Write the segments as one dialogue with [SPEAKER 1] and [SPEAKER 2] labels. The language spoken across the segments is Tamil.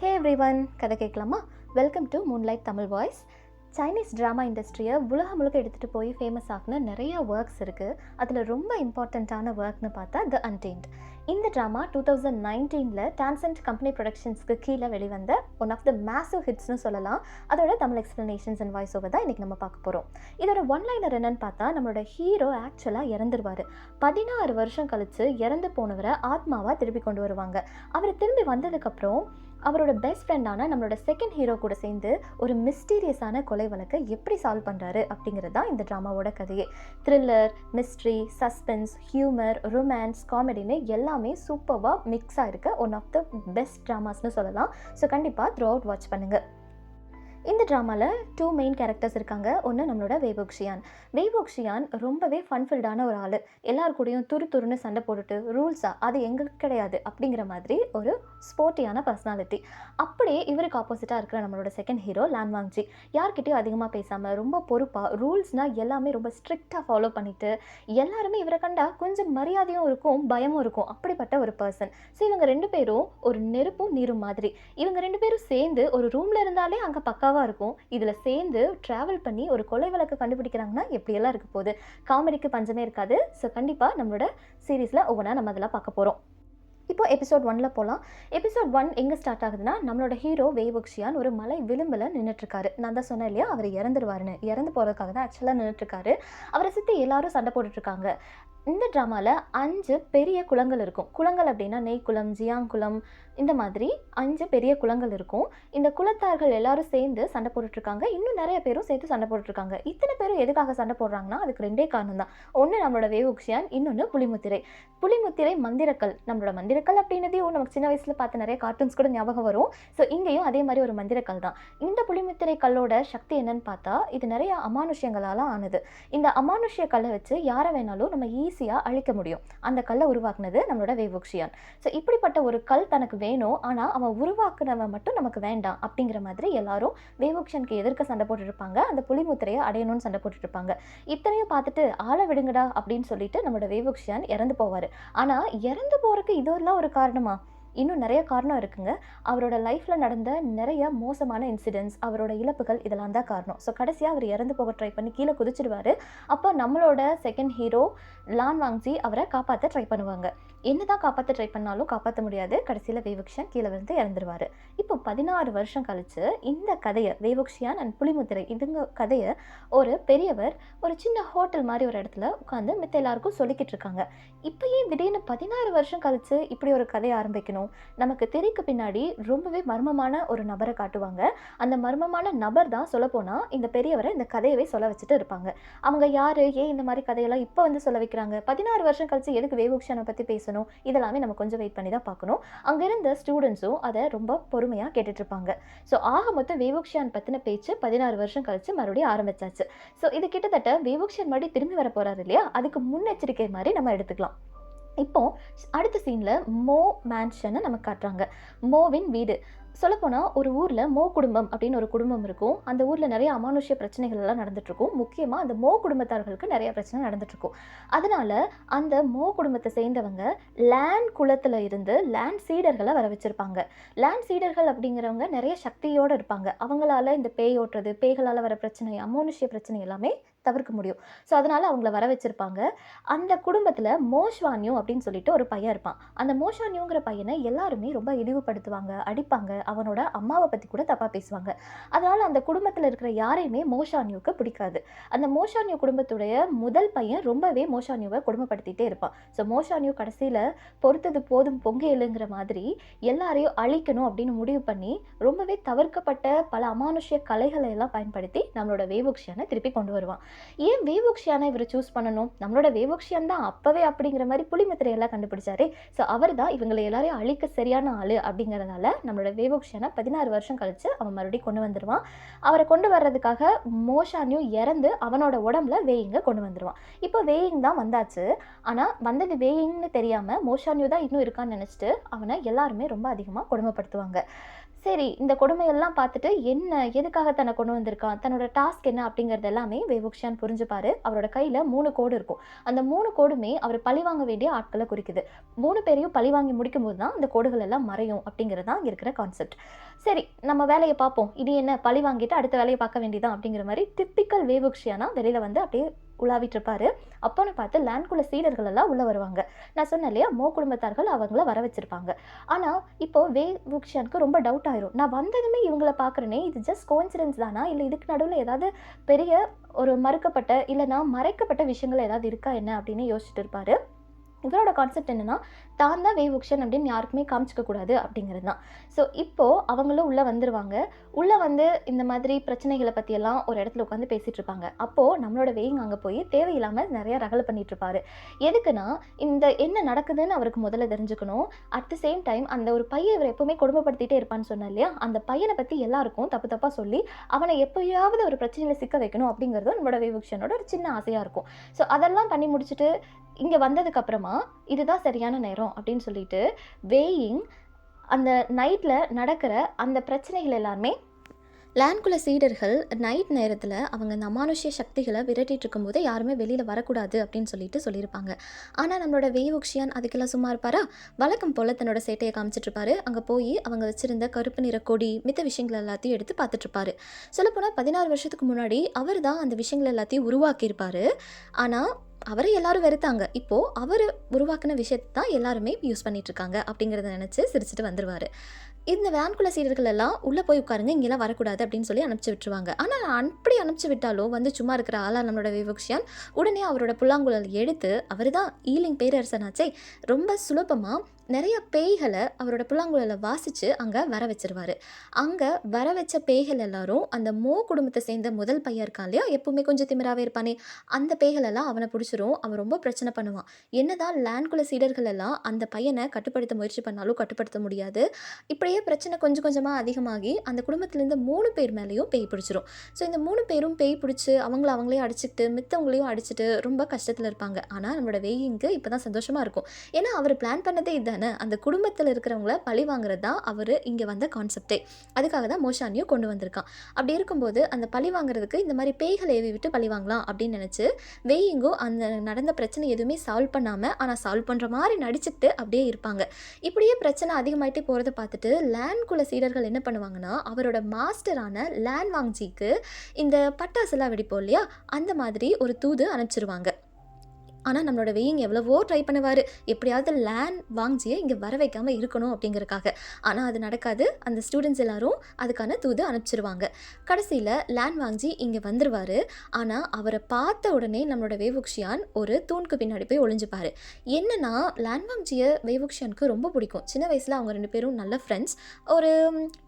[SPEAKER 1] ஹே எவ்ரிவன், கதை கேட்கலாமா? Welcome to Moonlight Tamil voice. Chinese drama இண்டஸ்ட்ரியை உலகம் முழுக்க எடுத்துகிட்டு போய் ஃபேமஸ் ஆகின நிறையா ஒர்க்ஸ் இருக்குது. அதில் ரொம்ப இம்பார்ட்டண்ட்டான ஒர்க்னு பார்த்தா த அன்டேம்ட். இந்த ட்ராமா 2019 டான்சன்ட் கம்பெனி ப்ரொடக்ஷன்ஸ்க்கு கீழே வெளிவந்த ஒன் ஆஃப் த மேசிவ் ஹிட்ஸ்னு சொல்லலாம். அதோட Tamil explanations and voice over தான் இன்றைக்கி நம்ம பார்க்க போகிறோம். இதோட ஒன்லைனர் என்னன்னு பார்த்தா, நம்மளோட ஹீரோ ஆக்சுவலாக இறந்துருவார். 16 வருஷம் கழித்து இறந்து போனவரை ஆத்மாவாக திருப்பி கொண்டு வருவாங்க. அவர் திரும்பி வந்ததுக்கப்புறம் அவரோட பெஸ்ட் ஃப்ரெண்டான நம்மளோட செகண்ட் ஹீரோ கூட சேர்ந்து ஒரு மிஸ்டீரியஸான கொலை வழக்கை எப்படி சால்வ் பண்ணுறாரு அப்படிங்கிறது தான் இந்த ட்ராமாவோட கதையே. Thriller, mystery, suspense, humour, romance, காமெடின்னு எல்லாமே சூப்பராக மிக்ஸ் ஆகிருக்க ஒன் ஆஃப் த பெஸ்ட் ட்ராமாஸ்னு சொல்லலாம். ஸோ கண்டிப்பாக த்ரூ அவுட் வாட்ச் பண்ணுங்கள். இந்த ட்ராமாவில் 2 மெயின் கேரக்டர்ஸ் இருக்காங்க. ஒன்று நம்மளோட வெய்வோக்ஷியான். வெய்வோக்ஷியான் ரொம்பவே ஃபன்ஃபில்டான ஒரு ஆள். எல்லார் கூடயும் துருன்னு சண்டை போட்டுட்டு ரூல்ஸாக அது எங்களுக்கு கிடையாது அப்படிங்கிற மாதிரி ஒரு ஸ்போர்ட்டியான பர்சனாலிட்டி. அப்படியே இவருக்கு ஆப்போசிட்டாக இருக்கிற நம்மளோட செகண்ட் ஹீரோ லான் வாங்ஜி. யார்கிட்டையும் அதிகமாக பேசாமல் ரொம்ப பொறுப்பாக, ரூல்ஸ்னால் எல்லாமே ரொம்ப ஸ்ட்ரிக்டாக ஃபாலோ பண்ணிவிட்டு எல்லாருமே இவரை கண்டா கொஞ்சம் மரியாதையும் இருக்கும், பயமும் இருக்கும். அப்படிப்பட்ட ஒரு பர்சன். ஸோ இவங்க 2 பேரும் ஒரு நெருப்பும் நீரும் மாதிரி. இவங்க 2 பேரும் சேர்ந்து ஒரு ரூமில் இருந்தாலே அங்கே பக்கா இருக்கும். இதில் சேர்ந்து ட்ராவல் பண்ணி ஒரு கொலை வழக்கு கண்டுபிடிக்கிறாங்கன்னா எப்படியெல்லாம் இருக்க போகுது. காமெடிக்கு பஞ்சமே இருக்காது. ஸோ கண்டிப்பாக நம்மளோட சீரீஸில் ஒவ்வொன்றா நம்ம அதெல்லாம் பார்க்க போகிறோம். இப்போ எபிசோட் 1 போகலாம். எபிசோட் 1 எங்கே ஸ்டார்ட் ஆகுதுன்னா, நம்மளோட ஹீரோ வெய்வோக்ஷியான் ஒரு மலை விளிம்பில் நின்றுட்டுருக்காரு. நான் தான் சொன்னேன் இல்லையா, அவர் இறந்துருவாருன்னு. இறந்து போகிறதுக்காக தான் ஆக்சுவலாக நின்றுட்டுருக்காரு. அவரை சுற்றி எல்லாரும் சண்டை போட்டுட்ருக்காங்க. இந்த ட்ராமாவில் 5 பெரிய குளங்கள் இருக்கும். குளங்கள் அப்படின்னா நெய்க்குளம், ஜியாங்குளம், இந்த மாதிரி 5 பெரிய குளங்கள் இருக்கும். இந்த குளத்தார்கள் எல்லாரும் சேர்ந்து சண்டை போட்டுட்ருக்காங்க. இன்னும் நிறைய பேரும் சேர்த்து சண்டை போட்டுட்ருக்காங்க. இத்தனை பேரும் எதுக்காக சண்டை போடுறாங்கன்னா, அதுக்கு 2 காரணம் தான். ஒன்று நம்மளோட வெய்வோக்ஷியான், இன்னொன்று புலிமுத்திரை. புலிமுத்திரை மந்திரக்கல். நம்மளோட மந்திரக்கல் அப்படின்னதையும் நமக்கு சின்ன வயசில் பார்த்த நிறைய கார்ட்டூன்ஸ் கூட ஞாபகம் வரும். ஸோ இங்கேயும் அதே மாதிரி ஒரு மந்திரக்கல் தான். இந்த புலிமுத்திரை கல்லோட சக்தி என்னன்னு பார்த்தா, இது நிறைய அமானுஷ்யங்களால் ஆனது. இந்த அமானுஷ்ய கல்லை வச்சு யாரை வேணாலும் நம்ம ஈஸியாக அழிக்க முடியும். அந்த கல்லை உருவாக்குனது நம்மளோட வெய்வோக்ஷியான். ஸோ இப்படிப்பட்ட ஒரு கல் தனக்கு வேணும், ஆனால் அவன் உருவாக்குனவன் மட்டும் நமக்கு வேண்டாம் அப்படிங்கிற மாதிரி எல்லாரும் வெய்வோக்ஷியானுக்கு எதிர்க்க சண்டை போட்டுருப்பாங்க. அந்த புலிமுத்திரையை அடையணும்னு சண்டை போட்டுருப்பாங்க. இத்தனையும் பார்த்துட்டு ஆளை விடுங்கடா அப்படின்னு சொல்லிட்டு நம்மளோட வெய்வோக்ஷியான் இறந்து போவார். ஆனால் இறந்து போகிறதுக்கு இதெல்லாம் ஒரு காரணமா? இன்னும் நிறைய காரணம் இருக்குங்க. அவரோட லைஃப்பில் நடந்த நிறைய மோசமான இன்சிடென்ட்ஸ், அவரோட இழப்புகள், இதெல்லாம் தான் காரணம். ஸோ கடைசியாக அவர் இறந்து போக ட்ரை பண்ணி கீழே குதிச்சிடுவார். அப்போ நம்மளோட செகண்ட் ஹீரோ லான் வாங்ஜி அவரை காப்பாற்ற ட்ரை பண்ணுவாங்க. என்ன தான் காப்பாற்ற ட்ரை பண்ணாலும் காப்பாற்ற முடியாது. கடைசியில் வெய்வோக்ஷியான் கீழே விழுந்து இறந்துருவார். இப்போ 16 வருஷம் கழித்து இந்த கதையை, வெய்வோக்ஷியான் அண்ட் புலிமுத்திரை இதுங்க கதையை ஒரு பெரியவர் ஒரு சின்ன ஹோட்டல் மாதிரி ஒரு இடத்துல உட்காந்து மித்த எல்லாருக்கும் சொல்லிக்கிட்டு இருக்காங்க. இப்போ ஏன் திடீர்னு 16 வருஷம் கழித்து இப்படி ஒரு கதையை ஆரம்பிக்கணும்? நமக்கு திரைக்கு பின்னாடி ரொம்பவே மர்மமான ஒரு நபரை காட்டுவாங்க. அந்த மர்மமான நபர் தான் சொல்லப்போனால் இந்த பெரியவரை இந்த கதையவே சொல்ல வச்சுட்டு இருப்பாங்க. அவங்க யார், ஏன் இந்த மாதிரி கதையெல்லாம் இப்போ வந்து சொல்ல வைக்கிறாங்க, 16 வருஷம் கழிச்சு எதுக்கு வெய்வோக்ஷியானை பற்றி பேசணும், இதெல்லாமே நம்ம கொஞ்சம் வெயிட் பண்ணி தான் பார்க்கணும். அங்கே இருந்த ஸ்டூடெண்ட்ஸும் அதை ரொம்ப பொறுமையாக கேட்டுட்டு இருப்பாங்க. ஸோ ஆக மொத்தம் வெய்வோக்ஷியான் பற்றின பேச்சு 16 வருஷம் கழிச்சு மறுபடியும் ஆரம்பிச்சாச்சு. ஸோ இது கிட்டத்தட்ட வெய்வோக்ஷியான் மறுபடியும் திரும்பி வர போகிறாரு இல்லையா, அதுக்கு முன்னெச்சரிக்கை மாதிரி நம்ம எடுத்துக்கலாம். இப்போ அடுத்த சீனில் மோ மேன்ஷனை நமக்கு காட்டுறாங்க. மோவின் வீடு. சொல்லப்போனால் ஒரு ஊரில் மோ குடும்பம் அப்படின்னு ஒரு குடும்பம் இருக்கும். அந்த ஊரில் நிறைய அமானுஷ்ய பிரச்சனைகள் எல்லாம் நடந்துட்டுருக்கும். முக்கியமாக அந்த மோ குடும்பத்தார்களுக்கு நிறைய பிரச்சனை நடந்துட்டுருக்கும். அதனால் அந்த மோ குடும்பத்தை சேர்ந்தவங்க லேண்ட் குளத்தில் இருந்து லேண்ட் சீடர்களை வர வச்சுருப்பாங்க. லேண்ட் சீடர்கள் அப்படிங்கிறவங்க நிறைய சக்தியோடு இருப்பாங்க. அவங்களால இந்த பேய் ஓட்டுறது, பேய்களால் வர பிரச்சனை, அமானுஷ்ய பிரச்சனை எல்லாமே தவிர்க்க முடியும். ஸோ அதனால் அவங்கள வர வச்சுருப்பாங்க. அந்த குடும்பத்தில் மோஷ்வான்யூ அப்படின்னு சொல்லிட்டு ஒரு பையன் இருப்பான். அந்த மோஷ்வான்யூங்கிற பையனை எல்லாருமே ரொம்ப இழிவுபடுத்துவாங்க, அடிப்பாங்க, அவனோட அம்மாவை பற்றி கூட தப்பாக பேசுவாங்க. அதனால் அந்த குடும்பத்தில் இருக்கிற யாரையுமே மோஷான்யூக்கு பிடிக்காது. அந்த மோஷான்யூ குடும்பத்துடைய முதல் பையன் ரொம்பவே மோஷான்யூவை கொடுமைப்படுத்திகிட்டே இருப்பான். ஸோ மோஷான்யூ கடைசியில் பொறுத்தது போதும் பொங்கேலுங்கிற மாதிரி எல்லாரையும் அழிக்கணும் அப்படின்னு முடிவு பண்ணி ரொம்பவே தவிர்க்கப்பட்ட பல அமானுஷ்ய கலைகளை எல்லாம் பயன்படுத்தி நம்மளோட வெய்வோக்ஷியானை திருப்பி கொண்டு வருவான். ஏன் வெய்வோக்ஷியானை இவர் சூஸ் பண்ணணும்? நம்மளோட வெய்வோக்ஷியான் தான் அப்பவே அப்படிங்கிற மாதிரி புலிமுத்திரையெல்லாம் கண்டுபிடிச்சாரு. ஸோ அவர் தான் இவங்களை எல்லாரையும் அழிக்க சரியான ஆள் அப்படிங்கிறதுனால நம்மளோட வெய்வோக்ஷியானை 16 வருஷம் கழிச்சு அவன் மறுபடியும் கொண்டு வந்துடுவான். அவரை கொண்டு வர்றதுக்காக மோஷான்யூ இறந்து அவனோட உடம்புல வேயிங்கை கொண்டு வந்துடுவான். இப்போ வேயிங் தான் வந்தாச்சு. ஆனால் வந்தது வேயிங்னு தெரியாமல் மோஷான்யூ தான் இன்னும் இருக்கான்னு நினச்சிட்டு அவனை எல்லாருமே ரொம்ப அதிகமாக கொடுமைப்படுத்துவாங்க. சரி, இந்த கொடுமையெல்லாம் பார்த்துட்டு என்ன, எதுக்காக தன்னை கொண்டு வந்திருக்கான், தன்னோட டாஸ்க் என்ன அப்படிங்கிறது எல்லாமே வெய்வோக்ஷியான் புரிஞ்சுப்பாரு. அவரோட கையில் 3 கோடு இருக்கும். அந்த 3 கோடுமே அவர் பழிவாங்க வேண்டிய ஆட்களை குறிக்குது. 3 பேரையும் பழிவாங்கி முடிக்கும் போது தான் அந்த கோடுகள் எல்லாம் மறையும் அப்படிங்கிறது தான் இருக்கிற கான்செப்ட். கான்செப்ட். சரி, நம்ம வேலையை பார்ப்போம், இனி என்ன பழி வாங்கிட்டு அடுத்த வேலையை பார்க்க வேண்டியதான் அப்படிங்கிற மாதிரி டிப்பிக்கல் வேவுக்ஷியானா வெளியில் வந்து அப்படியே உலாவிட்டு இருப்பாரு. அப்போன்னு பார்த்து லேண்ட்குள்ள சீடர்கள் எல்லாம் உள்ள வருவாங்க. நான் சொன்னேன் இல்லையா, மோ குடும்பத்தார்கள் அவங்கள வர வச்சிருப்பாங்க. ஆனால் இப்போ வேவுக்ஷியானுக்கு ரொம்ப டவுட் ஆயிரும். நான் வந்ததுமே இவங்கள பார்க்குறேனே, இது ஜஸ்ட் கோயின்சிடன்ஸ் தானா, இல்லை இதுக்கு நடுவில் ஏதாவது பெரிய ஒரு மறுக்கப்பட்ட இல்லைனா மறைக்கப்பட்ட விஷயங்கள் ஏதாவது இருக்கா என்ன அப்படின்னு யோசிச்சுட்டு இருப்பாரு. இவரோட கான்செப்ட் என்னன்னா, தான் தான் வேவுக்ஷன் அப்படின்னு யாருக்குமே காமிச்சிக்க கூடாது அப்படிங்கிறது தான். ஸோ இப்போது அவங்களும் உள்ளே வந்துடுவாங்க. உள்ளே வந்து இந்த மாதிரி பிரச்சனைகளை பற்றியெல்லாம் ஒரு இடத்துல உட்காந்து பேசிகிட்டு இருப்பாங்க. அப்போது நம்மளோட வேயிங் அங்கே போய் தேவையில்லாமல் நிறையா ரகலை பண்ணிகிட்டு இருப்பாரு. எதுக்குன்னா, இந்த என்ன நடக்குதுன்னு அவருக்கு முதல்ல தெரிஞ்சுக்கணும். அட் த சேம் டைம் அந்த ஒரு பையன் இவர் எப்போவுமே கொடுமைப்படுத்திட்டே இருப்பான்னு சொன்னார் இல்லையா, அந்த பையனை பற்றி எல்லாருக்கும் தப்பு தப்பாக சொல்லி அவனை எப்போயாவது ஒரு பிரச்சனையில் சிக்க வைக்கணும் அப்படிங்கிறதும் நம்மளோட வேவுக்ஷனோட ஒரு சின்ன ஆசையாக இருக்கும். ஸோ அதெல்லாம் பண்ணி முடிச்சுட்டு இங்கே வந்ததுக்கப்புறமா இதுதான் சரியான நேரம் அப்படின்னு சொல்லிட்டு வேயிங் அந்த நைட்டில் நடக்கிற அந்த பிரச்சனைகள் எல்லாருமே லேண்ட்குள்ள சீடர்கள் நைட் நேரத்தில் அவங்க அந்த அமானுஷ்ய சக்திகளை விரட்டிட்டு இருக்கும்போது யாருமே வெளியில் வரக்கூடாது அப்படின்னு சொல்லியிருப்பாங்க. ஆனால் நம்மளோட வேவுக்ஷியான் அதுக்கெல்லாம் சும்மா இருப்பாரா? வழக்கம் போல் தன்னோட சேட்டையை காமிச்சிட்ருப்பாரு. அங்கே போய் அவங்க வச்சுருந்த கருப்பு நிற கொடி மித்த விஷயங்கள் எல்லாத்தையும் எடுத்து பார்த்துட்ருப்பாரு. சொல்லப்போனால் 16 வருஷத்துக்கு முன்னாடி அவர் தான் அந்த விஷயங்கள் எல்லாத்தையும் உருவாக்கியிருப்பார். ஆனால் அவரை எல்லாரும் வெறுத்தாங்க. இப்போது அவர் உருவாக்கின விஷயத்தை தான் எல்லாருமே யூஸ் பண்ணிகிட்ருக்காங்க அப்படிங்கிறத நினச்சி சிரிச்சுட்டு வந்துடுவார். இந்த வேன்குள்ள சீடர்கள் எல்லாம் உள்ளே போய் உட்காருங்க, இங்கெல்லாம் வரக்கூடாது அப்படின்னு சொல்லி அனுப்பிச்சி விட்டுருவாங்க. ஆனால் அப்படி அனுப்பிச்சி விட்டாலும் வந்து சும்மா இருக்கிற ஆளாக நம்மளோட வேவுக்ஷியான் உடனே அவரோட புல்லாங்குழல் எடுத்து, அவர் தான் ஈலிங் பேரரசனாச்சே, ரொம்ப சுலபமாக நிறைய பேய்களை அவரோட புல்லாங்குழலை வாசித்து அங்கே வர வச்சிருவார். அங்கே வர வச்ச பேய்கள் எல்லாரும் அந்த மோ குடும்பத்தை சேர்ந்த முதல் பையன் இருக்கான் இல்லையா, எப்பவுமே கொஞ்சம் திமிராகவே இருப்பானே, அந்த பேய்கள் எல்லாம் அவனை பிடிச்சிரும். அவன் ரொம்ப பிரச்சனை பண்ணுவான். என்னதான் லேண்ட்குள்ள சீடர்கள் எல்லாம் அந்த பையனை கட்டுப்படுத்த முயற்சி பண்ணாலும் கட்டுப்படுத்த முடியாது. இப்படியே பிரச்சனை கொஞ்சம் கொஞ்சமாக அதிகமாகி அந்த குடும்பத்திலேருந்து 3 பேர் மேலேயும் பேய் பிடிச்சிரும். ஸோ இந்த 3 பேரும் பேய் பிடிச்சி அவங்களே அடிச்சுக்கிட்டு மித்தவங்களையும் அடிச்சுட்டு ரொம்ப கஷ்டத்தில் இருப்பாங்க. ஆனால் நம்மளோட வேயிங்க்கு இப்போ தான் சந்தோஷமாக இருக்கும். ஏன்னா அவர் பிளான் பண்ணதே இதுதானே, அந்த குடும்பத்தில் இருக்கிறவங்கள பழி வாங்குறது தான் அவர் இங்கே வந்த கான்செப்டே. அதுக்காக தான் மோஷானியும் கொண்டு வந்திருக்கான். அப்படி இருக்கும்போது அந்த பழி வாங்குறதுக்கு இந்த மாதிரி பேய்களை ஏவி விட்டு பழி வாங்கலாம் அப்படின்னு நினச்சி வேயிங்கோ அந்த நடந்த பிரச்சனை எதுவுமே சால்வ் பண்ணாமல் ஆனால் சால்வ் பண்ணுற மாதிரி நடிச்சுக்கிட்டு அப்படியே இருப்பாங்க. இப்படியே பிரச்சனை அதிகமாகிட்டே போகிறத பார்த்துட்டு லேண்ட்குள்ள சீடர்கள் என்ன பண்ணுவாங்கன்னா, அவரோட மாஸ்டரான லேன் வாங்ஜிக்கு இந்த பட்டாசுலாம் வெடிப்போம் இல்லையா, அந்த மாதிரி ஒரு தூது அனுப்பிச்சிருவாங்க. ஆனால் நம்மளோட வேயிங் எவ்வளவோ ட்ரை பண்ணுவார், எப்படியாவது லேன் வாங்ஜியை இங்கே வர வைக்காமல் இருக்கணும் அப்படிங்கிறக்காக. ஆனால் அது நடக்காது. அந்த ஸ்டூடெண்ட்ஸ் எல்லாரும் அதுக்கான தூது அனுப்பிச்சிருவாங்க. கடைசியில் லேன் வாங்ஜி இங்கே வந்துடுவார். ஆனால் அவரை பார்த்த உடனே நம்மளோட வேவுக்ஷியான் ஒரு தூணுக்கு பின்னாடி போய் ஒளிஞ்சுப்பார். என்னன்னா, லேன் வாங்ஜியை வேவுக்ஷியானுக்கு ரொம்ப பிடிக்கும். சின்ன வயசில் அவங்க 2 பேரும் நல்ல ஃப்ரெண்ட்ஸ், ஒரு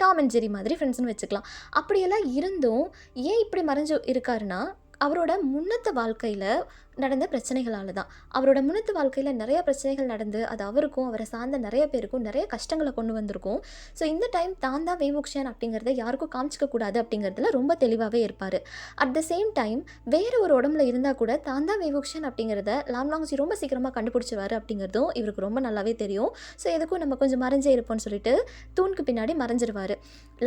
[SPEAKER 1] டாம் அண்ட் ஜெரி மாதிரி ஃப்ரெண்ட்ஸ்னு வச்சுக்கலாம். அப்படியெல்லாம் இருந்தும் ஏன் இப்படி மறைஞ்சு இருக்காருன்னா, அவரோட முன்னத்த வாழ்க்கையில் நடந்த பிரச்சனைகளால் தான். அவரோட முன்னத்து வாழ்க்கையில் நிறைய பிரச்சனைகள் நடந்து அது அவருக்கும் அவரை சார்ந்த நிறைய பேருக்கும் நிறைய கஷ்டங்களை கொண்டு வந்திருக்கும். ஸோ இந்த டைம் தான் தான் வேவுக்ஷியான் அப்படிங்கிறத யாருக்கும் காமிச்சிக்க கூடாது அப்படிங்கிறதுல ரொம்ப தெளிவாகவே இருப்பார். அட் த சேம் டைம் வேறு ஒரு உடம்புல இருந்தால் கூட தான் தான் வேவுக்ஷியான் அப்படிங்கிறத லான் வாங்ஜி ரொம்ப சீக்கிரமாக கண்டுபிடிச்சிருவார் அப்படிங்கிறதும் இவருக்கு ரொம்ப நல்லாவே தெரியும். ஸோ எதுக்கும் நம்ம கொஞ்சம் மறைஞ்சே இருப்போம்னு சொல்லிட்டு தூணுக்கு பின்னாடி மறைஞ்சிருவார்.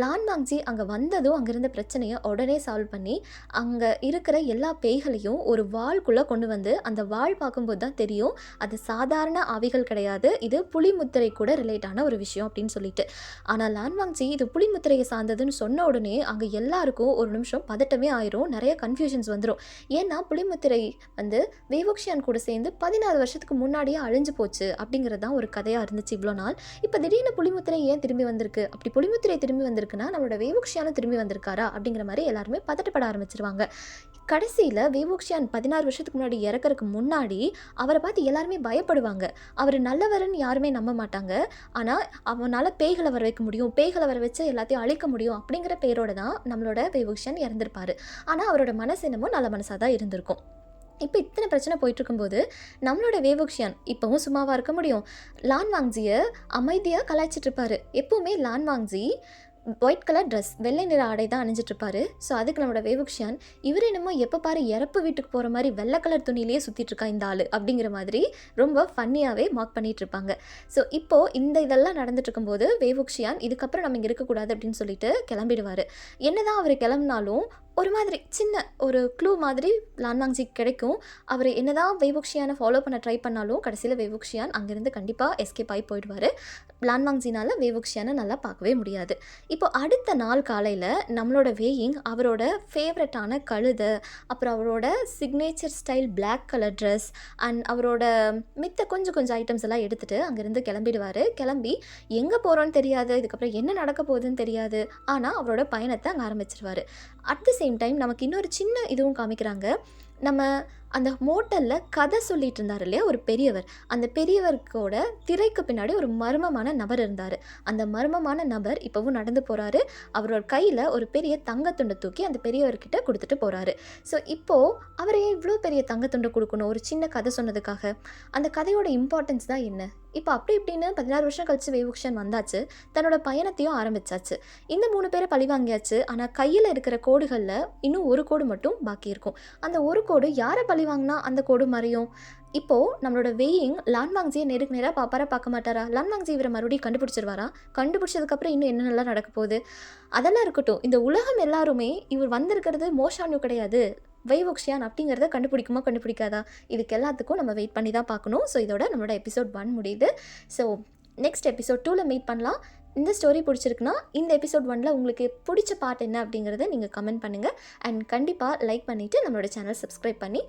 [SPEAKER 1] லான் வாங்ஜி அங்கே வந்ததும் அங்கேருந்த பிரச்சனையை உடனே சால்வ் பண்ணி அங்கே இருக்கிற எல்லா பேய்களையும் ஒரு வாள்குள்ளே கொண்டு வந்து அந்த வாள் பார்க்கும்போது தான் தெரியும் அது சாதாரண ஆவிகள் கிடையாது, இது புலிமுத்திரை கூட ரிலேட் ஆன ஒரு விஷயம் அப்படின்னு சொல்லிட்டு. ஆனால் லான் வாங்ஜி இது புலிமுத்திரையை சார்ந்ததுன்னு சொன்ன உடனே அங்கே எல்லாருக்கும் ஒரு நிமிஷம் பதட்டமே ஆயிரும், நிறைய கன்ஃபியூஷன்ஸ் வந்துடும். ஏன்னா புலிமுத்திரை வந்து வேவுக்ஷியான் கூட சேர்ந்து 16 வருஷத்துக்கு முன்னாடியே அழிஞ்சு போச்சு அப்படிங்கிறது தான் ஒரு கதையாக இருந்துச்சு இவ்வளோ நாள். இப்போ திடீர்னு புலிமுத்திரை ஏன் திரும்பி வந்திருக்கு, அப்படி புலிமுத்திரை திரும்பி வந்திருக்குன்னா நம்மளோட வேவுக்ஷியானும் திரும்பி வந்திருக்காரா அப்படிங்கிற மாதிரி எல்லாருமே பதட்டப்பட ஆரம்பிச்சிருவாங்க. கடைசியில் வேவுக்ஷியான் 16 வருஷத்துக்கு முன்னாடி இறக்கறதுக்கு முன்னாடி அவரை பார்த்து எல்லாருமே பயப்படுவாங்க. அவர் நல்லவர்னு யாருமே நம்ப மாட்டாங்க. ஆனால் அவனால் பேய்களை வர வைக்க முடியும், பேய்களை வர வச்சு எல்லாத்தையும் அழிக்க முடியும் அப்படிங்கிற பேரோட தான் நம்மளோட வேவுக்ஷியான் இறந்துருப்பார். ஆனால் அவரோட மனசு என்னமோ நல்ல மனசாக தான் இருந்திருக்கும். இப்போ இத்தனை பிரச்சனை போயிட்டுருக்கும்போது நம்மளோட வேவுக்ஷியான் இப்போவும் சும்மாவாக இருக்க முடியும். லான் வாங்ஜியை அமைதியாக கலாய்ச்சிட்ருப்பார். எப்போவுமே லான் வாங்ஜி ஒயிட் கலர் ட்ரெஸ், வெள்ளை நிற ஆடை தான் அணிஞ்சிட்ருப்பாரு. ஸோ அதுக்கு நம்மளோட வேவுக்ஷியான் இவர் என்னமோ எப்போ பாரு இறப்பு வீட்டுக்கு போகிற மாதிரி வெள்ளை கலர் துணியிலேயே சுற்றிட்டுருக்கா இந்த ஆள் அப்படிங்கிற மாதிரி ரொம்ப ஃபன்னியாகவே மார்க் பண்ணிகிட்ருப்பாங்க. ஸோ இப்போது இதெல்லாம் நடந்துட்டு இருக்கும்போது வேவுக்ஷியான் இதுக்கப்புறம் நம்ம இங்கே இருக்கக்கூடாது அப்படின்னு சொல்லிட்டு கிளம்பிடுவார். என்னதான் அவர் கிளம்புனாலும் ஒரு மாதிரி சின்ன ஒரு க்ளூ மாதிரி லான்வாங்ஜிக்கு கிடைக்கும். அவர் என்னதான் வெய்வுக்ஷியானை ஃபாலோ பண்ண ட்ரை பண்ணாலும் கடைசியில் வெய்வுக்ஷியான் அங்கேருந்து கண்டிப்பாக எஸ்கேப் ஆகி போயிடுவார். லான்வாங்ஜினால் வெய்வுக்ஷியானை நல்லா பார்க்கவே முடியாது. இப்போ அடுத்த நாள் காலையில் நம்மளோட வேயிங் அவரோட ஃபேவரட்டான கழுதை, அப்புறம் அவரோட signature style black colour dress and அவரோட மித்த கொஞ்சம் ஐட்டம்ஸ் எல்லாம் எடுத்துகிட்டு அங்கேருந்து கிளம்பிடுவார். கிளம்பி எங்கே போகிறோன்னு தெரியாது, இதுக்கப்புறம் என்ன நடக்க போகுதுன்னு தெரியாது. ஆனால் அவரோட பயணத்தை அங்கே ஆரம்பிச்சிருவார். அட் தி சேம் டைம் நமக்கு இன்னொரு சின்ன இதுவும் காமிக்கிறாங்க. நம்ம அந்த மோட்டலில் கதை சொல்லிட்டு இருந்தார் இல்லையா ஒரு பெரியவர், அந்த பெரியவருக்கோட திரைக்கு பின்னாடி ஒரு மர்மமான நபர் இருந்தார். அந்த மர்மமான நபர் இப்போவும் நடந்து போகிறாரு. அவரோட கையில் ஒரு பெரிய தங்கத்துண்டை தூக்கி அந்த பெரியவர்கிட்ட கொடுத்துட்டு போகிறாரு. ஸோ இப்போது அவர் ஏன் இவ்வளோ பெரிய தங்கத்துண்டை கொடுக்கணும் ஒரு சின்ன கதை சொன்னதுக்காக? அந்த கதையோட இம்பார்ட்டன்ஸ் தான் என்ன? இப்போ அப்படி இப்படின்னு 16 வருஷம் கழிச்சு வெய்வுக்ஷியான் வந்தாச்சு, தன்னோட பயணத்தையும் ஆரம்பிச்சாச்சு. இந்த 3 பேரை பழி வாங்கியாச்சு. ஆனால் கையில் இருக்கிற கோடுகளில் இன்னும் ஒரு கோடு மட்டும் பாக்கி இருக்கும். அந்த ஒரு கோடு யாரை பழி வாங்கினா அந்த கோடு மறையும். இப்போது நம்மளோட வேயிங் லான்வாங்ஜியை நேருக்கு நேராக பார்க்க மாட்டாரா? லான்வாங்ஜி இவரை மறுபடியும் கண்டுபிடிச்சிருவாரா? கண்டுபிடிச்சதுக்கப்புறம் இன்னும் என்னென்னலாம் நடக்க போகுது அதெல்லாம் இருக்கட்டும். இந்த உலகம் எல்லாருமே இவர் வந்திருக்கிறது மோஷானு கிடையாது, வெய்வுக்ஷியான் அப்படிங்கிறத கண்டுபிடிக்காதா? இதுக்கு எல்லாத்துக்கும் நம்ம வெயிட் பண்ணி தான் பார்க்கணும். ஸோ இதோட நம்மளோட எபிசோட் 1 முடியுது. ஸோ நெக்ஸ்ட் எபிசோட் 2ல் மீட் பண்ணலாம். இந்த ஸ்டோரி பிடிச்சிருக்குன்னா இந்த எபிசோட் 1ல் உங்களுக்கு பிடிச்ச பார்ட் என்ன அப்படிங்கிறத நீங்கள் கமெண்ட் பண்ணுங்கள். அண்ட் கண்டிப்பாக லைக் பண்ணிவிட்டு நம்மளோட சேனல் சப்ஸ்கிரைப் பண்ணி